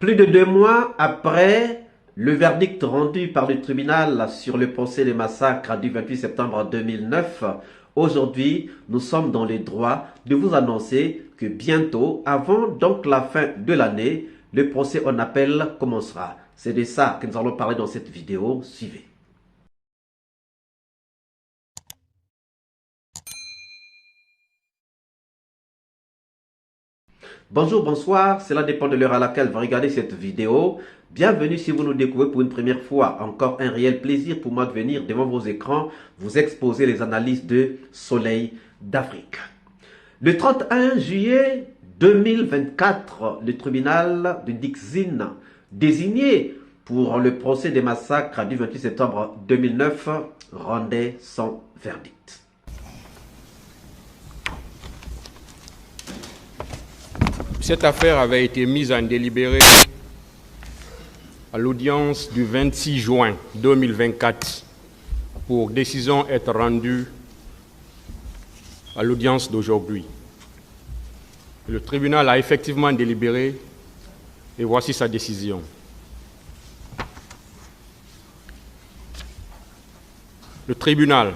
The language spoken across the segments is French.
Plus de 2 mois après le verdict rendu par le tribunal sur le procès des massacres du 28 septembre 2009, aujourd'hui, nous sommes dans les droits de vous annoncer que bientôt, avant donc la fin de l'année, le procès en appel commencera. C'est de ça que nous allons parler dans cette vidéo. Suivez. Bonjour, bonsoir, cela dépend de l'heure à laquelle vous regardez cette vidéo. Bienvenue si vous nous découvrez pour une première fois. Encore un réel plaisir pour moi de venir devant vos écrans vous exposer les analyses de Soleil d'Afrique. Le 31 juillet 2024, le tribunal de Dixine, désigné pour le procès des massacres du 28 septembre 2009, rendait son verdict. Cette affaire avait été mise en délibéré à l'audience du 26 juin 2024 pour décision être rendue à l'audience d'aujourd'hui. Le tribunal a effectivement délibéré et voici sa décision. Le tribunal,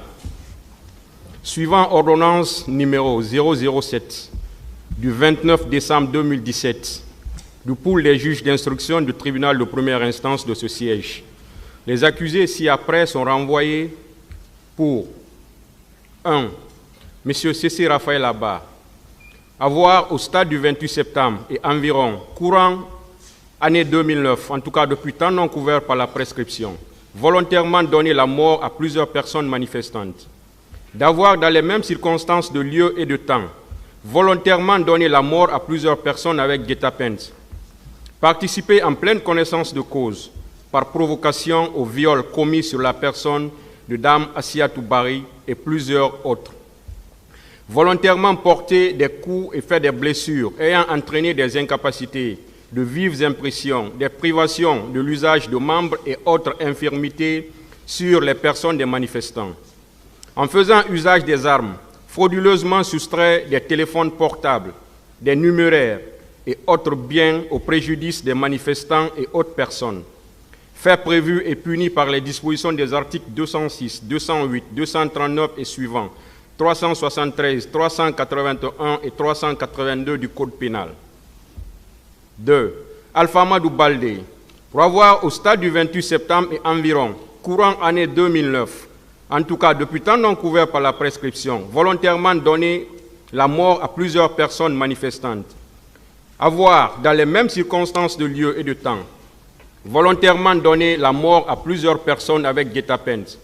suivant ordonnance numéro 007 du 29 décembre 2017 du pool des juges d'instruction du tribunal de première instance de ce siège. Les accusés ci-après sont renvoyés pour 1. M. C.C. Raphaël Abba, avoir au stade du 28 septembre et environ, courant année 2009, en tout cas depuis temps non couvert par la prescription, volontairement donné la mort à plusieurs personnes manifestantes, d'avoir dans les mêmes circonstances de lieu et de temps, volontairement donné la mort à plusieurs personnes avec guet-apens, participer en pleine connaissance de cause par provocation au viol commis sur la personne de Dame Assiatou Bari et plusieurs autres, volontairement porter des coups et fait des blessures ayant entraîné des incapacités, de vives impressions, des privations de l'usage de membres et autres infirmités sur les personnes des manifestants, en faisant usage des armes, frauduleusement soustrait des téléphones portables, des numéraires et autres biens au préjudice des manifestants et autres personnes. Fait prévu et puni par les dispositions des articles 206, 208, 239 et suivants, 373, 381 et 382 du Code pénal. 2. Alpha Amadou Baldé, pour avoir au stade du 28 septembre et environ, courant année 2009, en tout cas depuis temps non couvert par la prescription, volontairement donné la mort à plusieurs personnes manifestantes, avoir, dans les mêmes circonstances de lieu et de temps, volontairement donné la mort à plusieurs personnes avec guet-apens,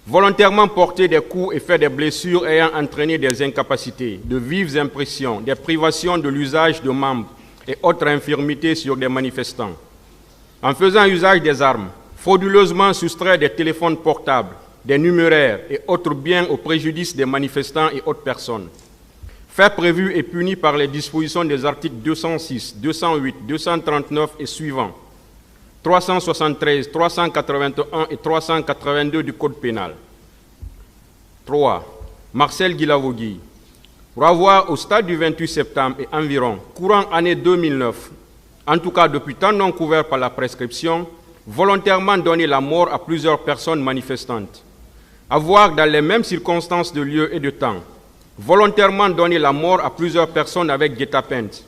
volontairement porter des coups et fait des blessures ayant entraîné des incapacités, de vives impressions, des privations de l'usage de membres et autres infirmités sur des manifestants, en faisant usage des armes, frauduleusement soustrait des téléphones portables, des numéraires et autres biens au préjudice des manifestants et autres personnes. Fait prévu et puni par les dispositions des articles 206, 208, 239 et suivants, 373, 381 et 382 du Code pénal. 3. Marcel Guilavogui, pour avoir au stade du 28 septembre et environ, courant année 2009, en tout cas depuis temps non couvert par la prescription, volontairement donné la mort à plusieurs personnes manifestantes, avoir dans les mêmes circonstances de lieu et de temps, volontairement donné la mort à plusieurs personnes avec guet-apens,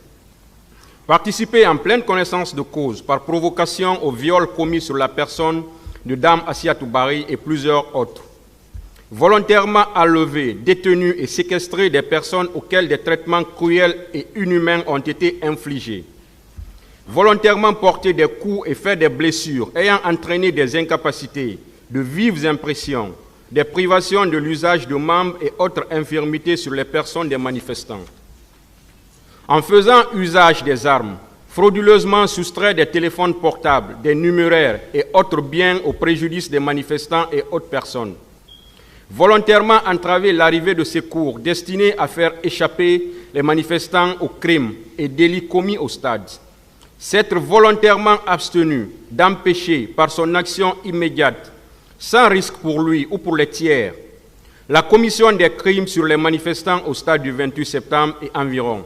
participer en pleine connaissance de cause par provocation au viol commis sur la personne de Dame Assiatou Bari et plusieurs autres, volontairement enlever, détenu et séquestrer des personnes auxquelles des traitements cruels et inhumains ont été infligés, volontairement porter des coups et faire des blessures ayant entraîné des incapacités, de vives impressions, des privations de l'usage de membres et autres infirmités sur les personnes des manifestants, en faisant usage des armes, frauduleusement soustrait des téléphones portables, des numéraires et autres biens au préjudice des manifestants et autres personnes, volontairement entraver l'arrivée de secours destinés à faire échapper les manifestants aux crimes et délits commis au stade, s'être volontairement abstenu d'empêcher par son action immédiate, sans risque pour lui ou pour les tiers, la commission des crimes sur les manifestants au stade du 28 septembre et environ,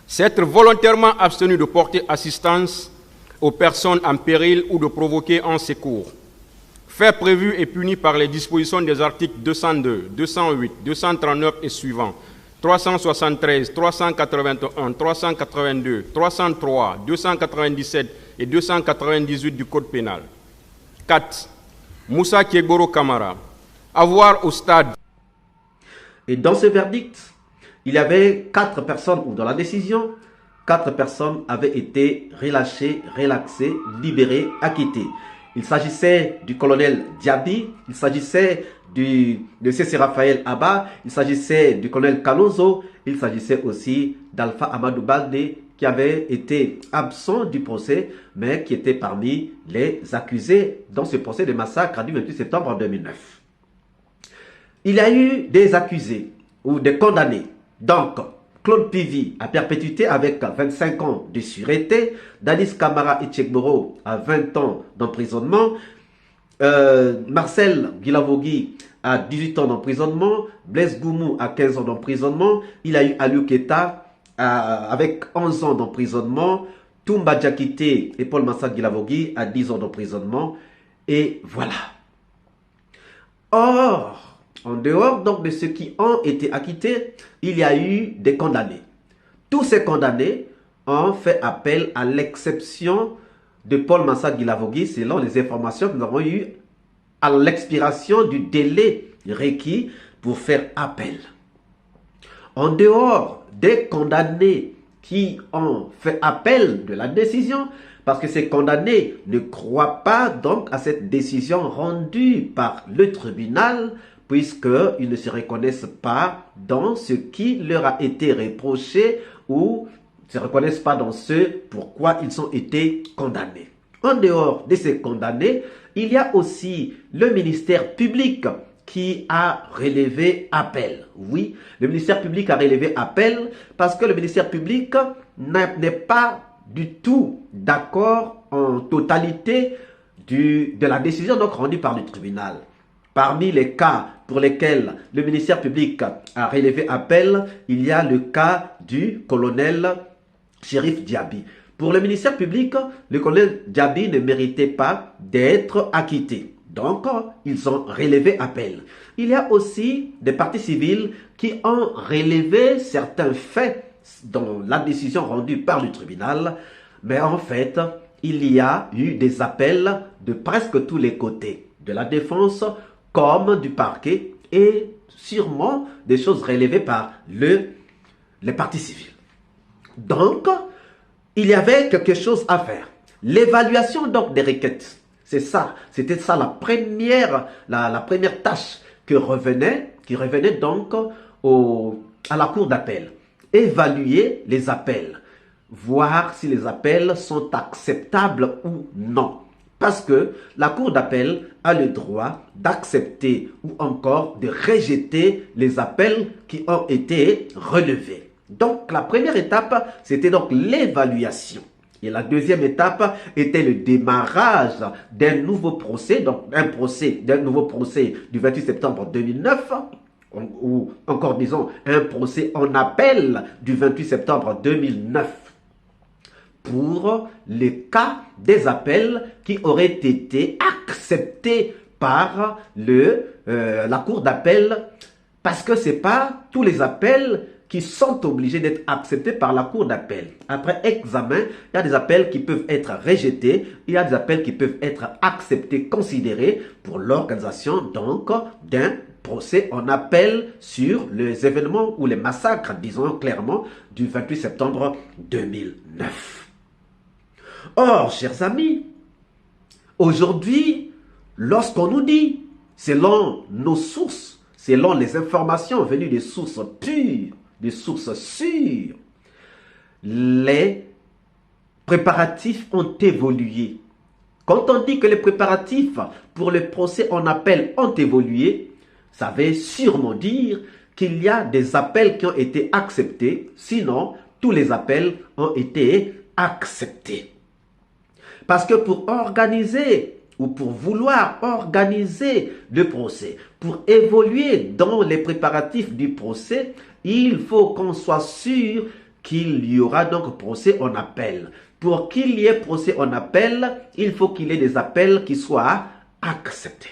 S'être volontairement abstenu de porter assistance aux personnes en péril ou de provoquer un secours. Fait prévu et puni par les dispositions des articles 202, 208, 239 et suivants, 373, 381, 382, 303, 297 et 298 du Code pénal. 4. Moussa Kiegboro Kamara. Avoir au stade. Et dans ce verdict, il y avait 4 personnes, ou dans la décision, 4 personnes avaient été relâchées, relaxées, libérées, acquittées. Il s'agissait du colonel Diaby, il s'agissait de C.C. Raphaël Abba, il s'agissait du colonel Kanozo, il s'agissait aussi d'Alpha Amadou Baldé, qui avait été absent du procès, mais qui était parmi les accusés dans ce procès de massacre du 28 septembre 2009. Il y a eu des accusés ou des condamnés. Donc, Claude Pivy à perpétuité avec 25 ans de sûreté, Dadis Camara Etchegboro à 20 ans d'emprisonnement, Marcel Guilavogui à 18 ans d'emprisonnement, Blaise Goumou à 15 ans d'emprisonnement, il a eu Aliou Keta avec 11 ans d'emprisonnement, Toumba Diakité et Paul Massa Guilavogui à 10 ans d'emprisonnement, et voilà. Or, en dehors donc de ceux qui ont été acquittés, il y a eu des condamnés. Tous ces condamnés ont fait appel à l'exception de Paul Massa Guilavogui selon les informations que nous avons eues à l'expiration du délai requis pour faire appel. En dehors des condamnés qui ont fait appel de la décision, parce que ces condamnés ne croient pas donc à cette décision rendue par le tribunal, puisqu'ils ne se reconnaissent pas dans ce qui leur a été reproché ou ne se reconnaissent pas dans ce pourquoi ils ont été condamnés. En dehors de ces condamnés, il y a aussi le ministère public qui a relevé appel. Oui, le ministère public a relevé appel parce que le ministère public n'est pas du tout d'accord en totalité de la décision donc rendue par le tribunal. Parmi les cas pour lesquels le ministère public a relevé appel, il y a le cas du colonel Chérif Diaby. Pour le ministère public, le colonel Diaby ne méritait pas d'être acquitté. Donc, ils ont relevé appel. Il y a aussi des parties civiles qui ont relevé certains faits dans la décision rendue par le tribunal. Mais en fait, il y a eu des appels de presque tous les côtés, de la défense comme du parquet, et sûrement des choses relevées par les parties civiles. Donc, il y avait quelque chose à faire. L'évaluation donc des requêtes, c'est ça, c'était ça la première tâche qui revenait donc à la cour d'appel. Évaluer les appels, voir si les appels sont acceptables ou non. Parce que la cour d'appel a le droit d'accepter ou encore de rejeter les appels qui ont été relevés. Donc la première étape, c'était donc l'évaluation. Et la deuxième étape était le démarrage d'un nouveau procès, donc d'un nouveau procès du 28 septembre 2009, ou encore disons un procès en appel du 28 septembre 2009. Pour les cas des appels qui auraient été acceptés par la cour d'appel, parce que ce n'est pas tous les appels qui sont obligés d'être acceptés par la cour d'appel. Après examen, il y a des appels qui peuvent être rejetés, il y a des appels qui peuvent être acceptés, considérés pour l'organisation donc d'un procès en appel sur les événements ou les massacres, disons clairement, du 28 septembre 2009. Or, chers amis, aujourd'hui, lorsqu'on nous dit, selon nos sources, selon les informations venues des sources pures, des sources sûres, les préparatifs ont évolué. Quand on dit que les préparatifs pour le procès en appel ont évolué, ça veut sûrement dire qu'il y a des appels qui ont été acceptés, sinon tous les appels ont été acceptés. Parce que pour organiser ou pour vouloir organiser le procès, pour évoluer dans les préparatifs du procès, il faut qu'on soit sûr qu'il y aura donc procès en appel. Pour qu'il y ait procès en appel, il faut qu'il y ait des appels qui soient acceptés.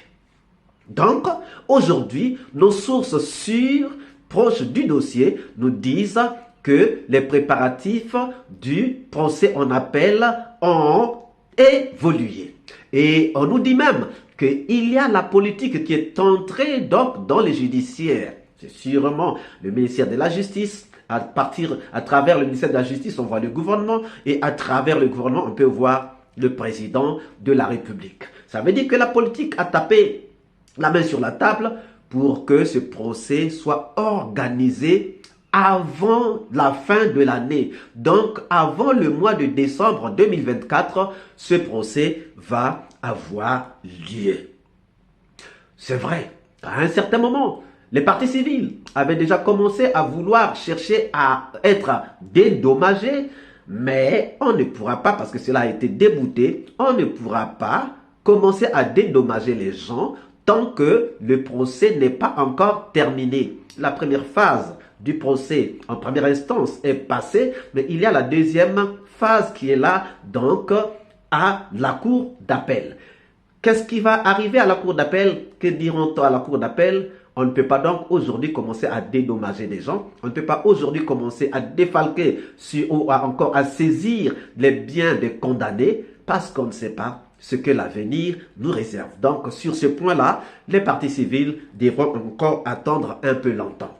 Donc, aujourd'hui, nos sources sûres, proches du dossier, nous disent que les préparatifs du procès en appel ont évolué. Et on nous dit même qu'il y a la politique qui est entrée donc dans les judiciaires. C'est sûrement le ministère de la Justice. À travers le ministère de la Justice, on voit le gouvernement. Et à travers le gouvernement, on peut voir le président de la République. Ça veut dire que la politique a tapé la main sur la table pour que ce procès soit organisé avant la fin de l'année. Donc, avant le mois de décembre 2024, ce procès va avoir lieu. C'est vrai, à un certain moment, les partis civils avaient déjà commencé à vouloir chercher à être dédommagés, mais on ne pourra pas, parce que cela a été débouté, on ne pourra pas commencer à dédommager les gens tant que le procès n'est pas encore terminé. La première phase du procès en première instance est passée, mais il y a la deuxième phase qui est là, donc à la cour d'appel. Qu'est-ce qui va arriver à la cour d'appel? Que diront-on à la cour d'appel? On ne peut pas donc aujourd'hui commencer à dédommager des gens. On ne peut pas aujourd'hui commencer à défalquer ou encore à saisir les biens des condamnés parce qu'on ne sait pas ce que l'avenir nous réserve. Donc sur ce point-là, les partis civils devront encore attendre un peu longtemps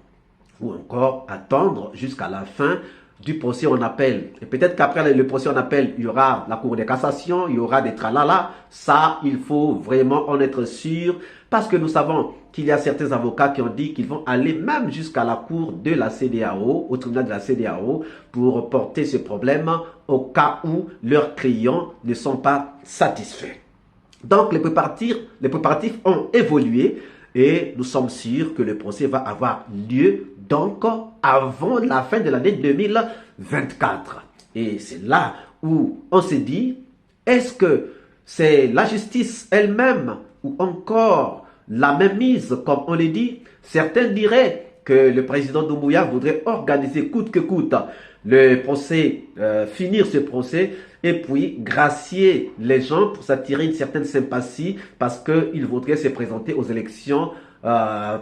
ou encore attendre jusqu'à la fin du procès en appel. Et peut-être qu'après le procès en appel, il y aura la Cour de cassation, il y aura des tralala. Ça, il faut vraiment en être sûr parce que nous savons qu'il y a certains avocats qui ont dit qu'ils vont aller même jusqu'à la cour de la CEDEAO, au tribunal de la CEDEAO, pour porter ce problème au cas où leurs clients ne sont pas satisfaits. Donc, les préparatifs ont évolué et nous sommes sûrs que le procès va avoir lieu donc avant la fin de l'année 2024. Et c'est là où on s'est dit, est-ce que c'est la justice elle-même ou encore la même mise, comme on le dit? Certains diraient que le président Doumbouya voudrait organiser coûte que coûte le procès, finir ce procès et puis gracier les gens pour s'attirer une certaine sympathie parce qu'il voudrait se présenter aux élections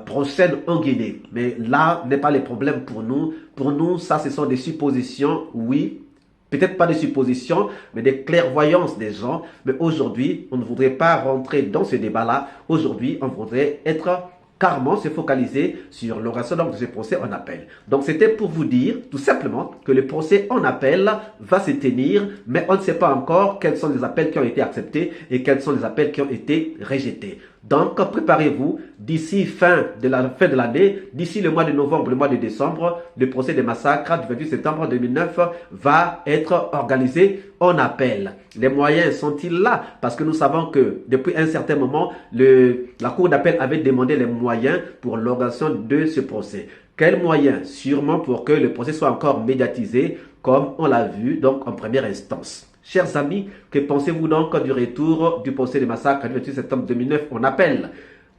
prochaines en Guinée. Mais là n'est pas le problème pour nous. Pour nous, ça ce sont des suppositions, oui. Peut-être pas des suppositions, mais des clairvoyances des gens. Mais aujourd'hui, on ne voudrait pas rentrer dans ce débat-là. Aujourd'hui, on voudrait être carrément se focaliser sur l'organisation de ce procès en appel. Donc c'était pour vous dire tout simplement que le procès en appel va se tenir, mais on ne sait pas encore quels sont les appels qui ont été acceptés et quels sont les appels qui ont été rejetés. Donc préparez-vous, d'ici fin de l'année, d'ici le mois de novembre, le mois de décembre, le procès des massacres du 28 septembre 2009 va être organisé en appel. Les moyens sont-ils là? Parce que nous savons que depuis un certain moment, la cour d'appel avait demandé les moyens pour l'organisation de ce procès. Quels moyens? Sûrement pour que le procès soit encore médiatisé, comme on l'a vu donc en première instance. Chers amis, que pensez-vous donc du retour du procès des massacres du 28 septembre 2009 en appel?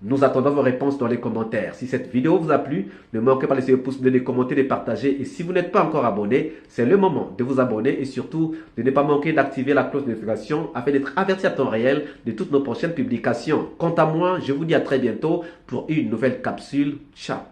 Nous attendons vos réponses dans les commentaires. Si cette vidéo vous a plu, ne manquez pas de laisser le pouce bleu, de commenter, de partager. Et si vous n'êtes pas encore abonné, c'est le moment de vous abonner et surtout de ne pas manquer d'activer la cloche de notification afin d'être averti à temps réel de toutes nos prochaines publications. Quant à moi, je vous dis à très bientôt pour une nouvelle capsule. Ciao!